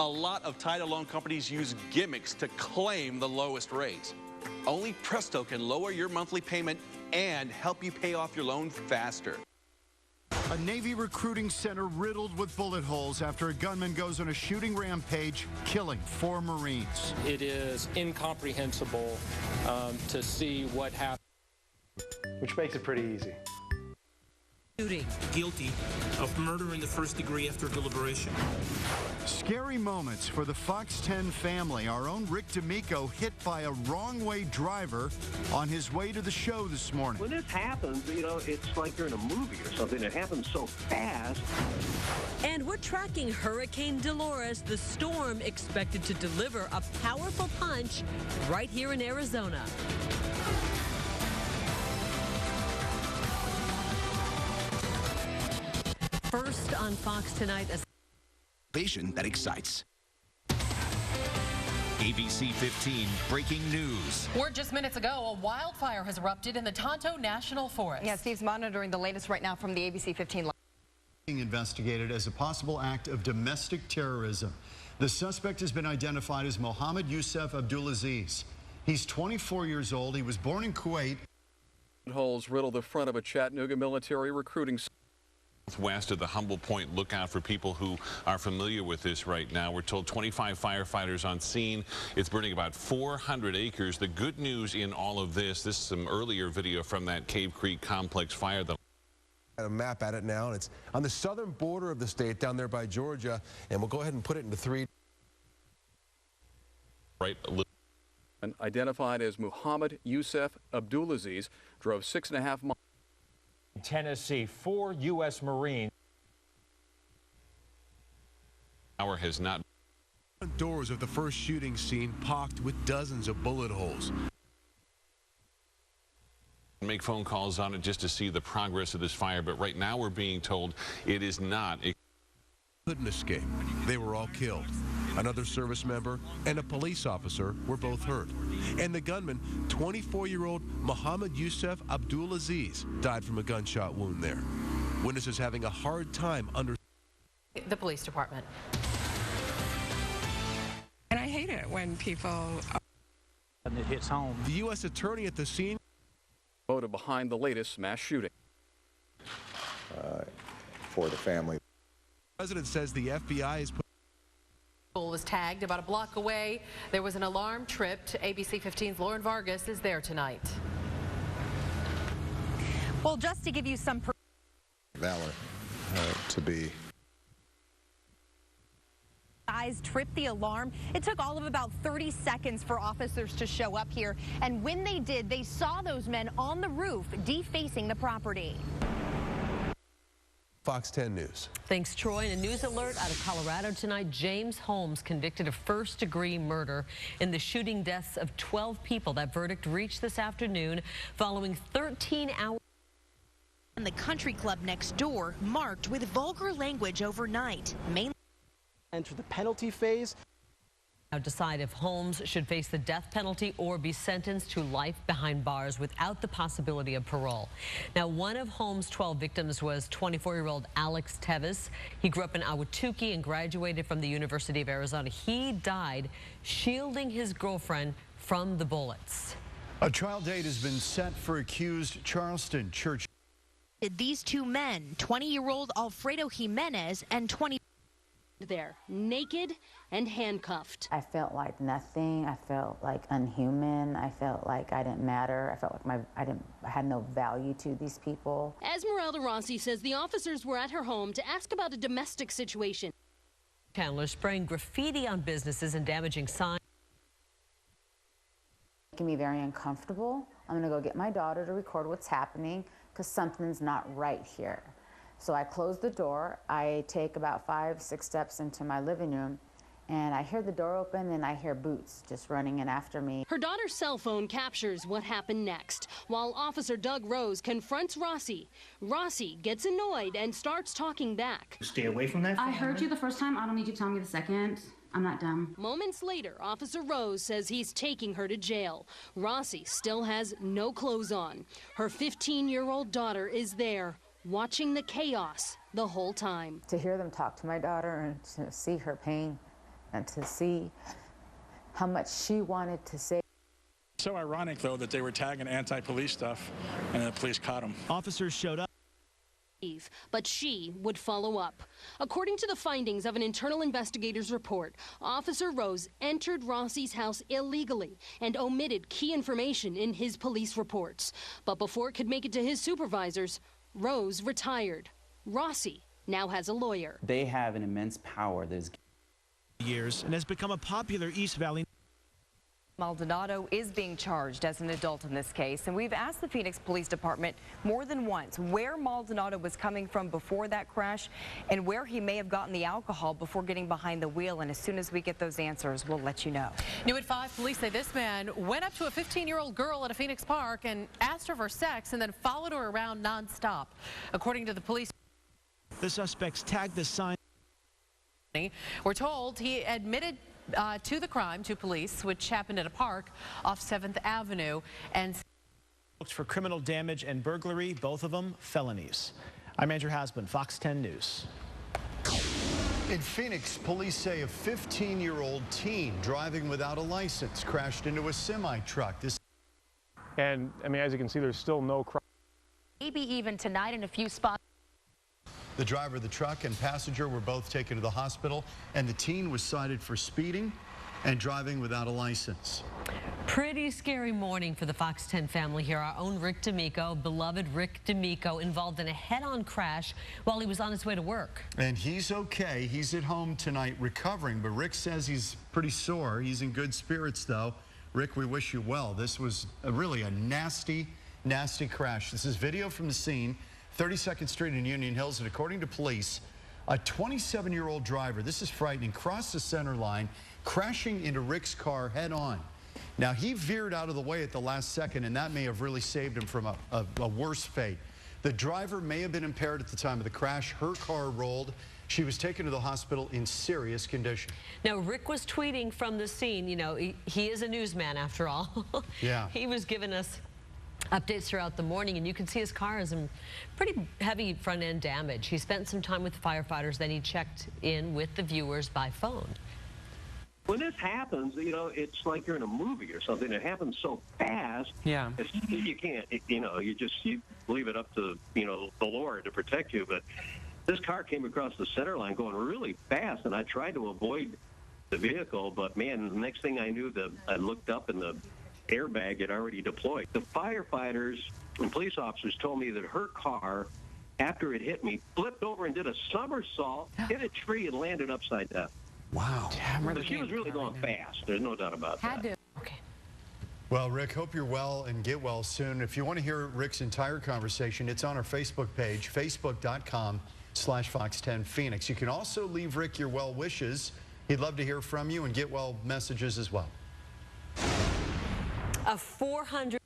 A lot of title loan companies use gimmicks to claim the lowest rates. Only Presto can lower your monthly payment and help you pay off your loan faster. A Navy recruiting center riddled with bullet holes after a gunman goes on a shooting rampage, killing 4 Marines. It is incomprehensible to see what happened. Which makes it pretty easy. Guilty of murder in the first degree after deliberation. Scary moments for the Fox 10 family. Our own Rick D'Amico hit by a wrong-way driver on his way to the show this morning. When this happens, you know, it's like you're in a movie or something. It happens so fast. And we're tracking Hurricane Dolores, the storm expected to deliver a powerful punch right here in Arizona. First on Fox tonight, Innovation that excites. ABC 15 breaking news. Just minutes ago, a wildfire has erupted in the Tonto National Forest. Yeah, Steve's monitoring the latest right now from the ABC 15 live. Being investigated as a possible act of domestic terrorism. The suspect has been identified as Mohammed Youssef Abdulaziz. He's 24 years old. He was born in Kuwait. Holes riddle the front of a Chattanooga military recruiting center. West of the Humble Point. Look out for people who are familiar with this right now. We're told 25 firefighters on scene. It's burning about 400 acres. The good news in all of this is some earlier video from that Cave Creek complex fire. A map at it now, and it's on the southern border of the state down there by Georgia, and we'll go ahead and put it into 3. Right. And identified as Muhammad Youssef Abdulaziz drove 6.5 miles. Tennessee, 4 U.S. Marines. Hour has not. Doors of the first shooting scene pocked with dozens of bullet holes. Make phone calls on it just to see the progress of this fire, but right now we're being told it is not. Couldn't escape. They were all killed. Another service member and a police officer were both hurt. And the gunman, 24-year-old Mohammed Youssef Abdulaziz, died from a gunshot wound there. Witnesses having a hard time under the police department. And I hate it when people... And it hits home. The U.S. attorney at the scene voted behind the latest mass shooting. For the family. The president says the FBI is Was tagged about a block away. There was an alarm tripped. ABC 15's Lauren Vargas is there tonight. Well, just to give you some valor to be. Guys tripped the alarm. It took all of about 30 seconds for officers to show up here, and when they did, they saw those men on the roof defacing the property. Fox 10 News. Thanks, Troy. And a news alert out of Colorado tonight. James Holmes convicted of first-degree murder in the shooting deaths of 12 people. That verdict reached this afternoon following 13 hours. And the country club next door marked with vulgar language overnight. Mainly enter the penalty phase. Now decide if Holmes should face the death penalty or be sentenced to life behind bars without the possibility of parole. Now, one of Holmes' 12 victims was 24-year-old Alex Tevis. He grew up in Ahwatukee and graduated from the University of Arizona. He died shielding his girlfriend from the bullets. A trial date has been set for accused Charleston church. These two men, 20-year-old Alfredo Jimenez and 20 there, naked and handcuffed. I felt like nothing. I felt like unhuman. I felt like I didn't matter. I felt like I had no value to these people. Esmeralda Rossi says the officers were at her home to ask about a domestic situation. Chandler spraying graffiti on businesses and damaging signs. Making me very uncomfortable. I'm gonna go get my daughter to record what's happening because something's not right here. So I close the door, I take about 5-6 steps into my living room, and I hear the door open and I hear boots just running in after me. Her daughter's cell phone captures what happened next, while Officer Doug Rose confronts Rossi. Rossi gets annoyed and starts talking back. Stay away from that phone. I heard you the first time, I don't need you to tell me the second. I'm not dumb. Moments later, Officer Rose says he's taking her to jail. Rossi still has no clothes on. Her 15-year-old daughter is there, watching the chaos the whole time. To hear them talk to my daughter and to see her pain and to see how much she wanted to say. So ironic, though, that they were tagging anti-police stuff and the police caught them. Officers showed up. But she would follow up. According to the findings of an internal investigator's report, Officer Rose entered Rossi's house illegally and omitted key information in his police reports. But before it could make it to his supervisors, Rose retired. Rossi now has a lawyer. They have an immense power that is years and has become a popular East Valley. Maldonado is being charged as an adult in this case, and we've asked the Phoenix Police Department more than once where Maldonado was coming from before that crash and where he may have gotten the alcohol before getting behind the wheel. And as soon as we get those answers, we'll let you know. New at 5, police say this man went up to a 15-year-old girl at a Phoenix park and asked her for sex and then followed her around nonstop. According to the police, the suspects tagged the sign. We're told he admitted to the crime to police, which happened at a park off 7th Avenue, and for criminal damage and burglary, both of them felonies. I'm Andrew Hasbun, Fox 10 News. In Phoenix, police say a 15-year-old teen driving without a license crashed into a semi-truck. And I mean, as you can see, there's still no crime. Maybe even tonight in a few spots. The driver of the truck and passenger were both taken to the hospital, and the teen was cited for speeding and driving without a license. Pretty scary morning for the Fox 10 family here. Our own Rick D'Amico, beloved Rick D'Amico, involved in a head-on crash while he was on his way to work. And he's okay. He's at home tonight recovering, but Rick says he's pretty sore. He's in good spirits, though. Rick, we wish you well. This was really a nasty, nasty crash. This is video from the scene. 32nd Street in Union Hills, and according to police, a 27-year-old driver, this is frightening, crossed the center line, crashing into Rick's car head-on. Now, he veered out of the way at the last second, and that may have really saved him from a worse fate. The driver may have been impaired at the time of the crash. Her car rolled. She was taken to the hospital in serious condition. Now, Rick was tweeting from the scene. You know, he is a newsman after all. Yeah. He was giving us updates throughout the morning, and you can see his car has some pretty heavy front-end damage. He spent some time with the firefighters, then he checked in with the viewers by phone. When this happens, you know, it's like you're in a movie or something. It happens so fast. Yeah. You can't, you know, you leave it up to, you know, the Lord to protect you. But this car came across the center line going really fast, and I tried to avoid the vehicle. But, man, the next thing I knew, I looked up and the airbag had already deployed. The firefighters and police officers told me that her car, after it hit me, flipped over and did a somersault, hit a tree, and landed upside down. Wow. But she was really going fast. There's no doubt about that. Okay. Well, Rick, hope you're well and get well soon. If you want to hear Rick's entire conversation, it's on our Facebook page, facebook.com/Fox10Phoenix. You can also leave Rick your well wishes. He'd love to hear from you and get well messages as well. A 400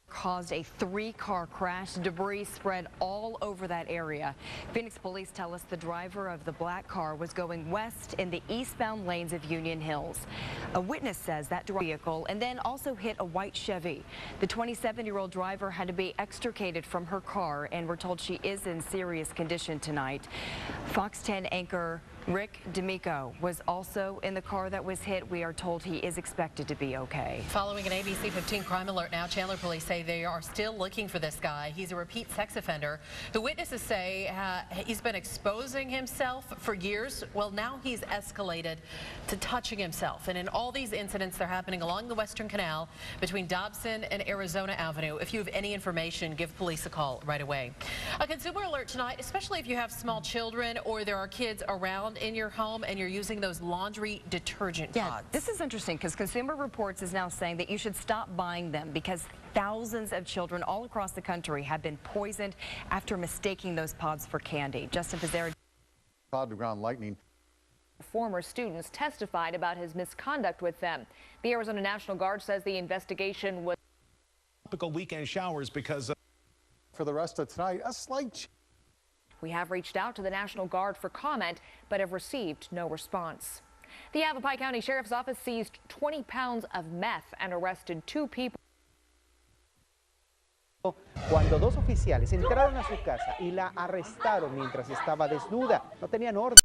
caused a 3-car crash. Debris spread all over that area. Phoenix police tell us the driver of the black car was going west in the eastbound lanes of Union Hills. A witness says that vehicle and then also hit a white Chevy. The 27-year-old driver had to be extricated from her car, and we're told she is in serious condition tonight. Fox 10 anchor Rick D'Amico was also in the car that was hit. We are told he is expected to be okay. Following an ABC 15 crime alert now, Chandler police say they are still looking for this guy. He's a repeat sex offender. The witnesses say he's been exposing himself for years. Well, now he's escalated to touching himself. And in all these incidents, they're happening along the Western Canal between Dobson and Arizona Avenue. If you have any information, give police a call right away. A consumer alert tonight, especially if you have small children or there are kids around in your home and you're using those laundry detergent pods. This is interesting because Consumer Reports is now saying that you should stop buying them because thousands of children all across the country have been poisoned after mistaking those pods for candy. Justin Pizzera. Cloud to ground lightning. Former students testified about his misconduct with them. The Arizona National Guard says the investigation was typical weekend showers because for the rest of tonight, a slight. We have reached out to the National Guard for comment, but have received no response. The Yavapai County Sheriff's Office seized 20 pounds of meth and arrested 2 people. Cuando 2 oficiales entraron a su casa y la arrestaron mientras estaba desnuda, no tenían orden.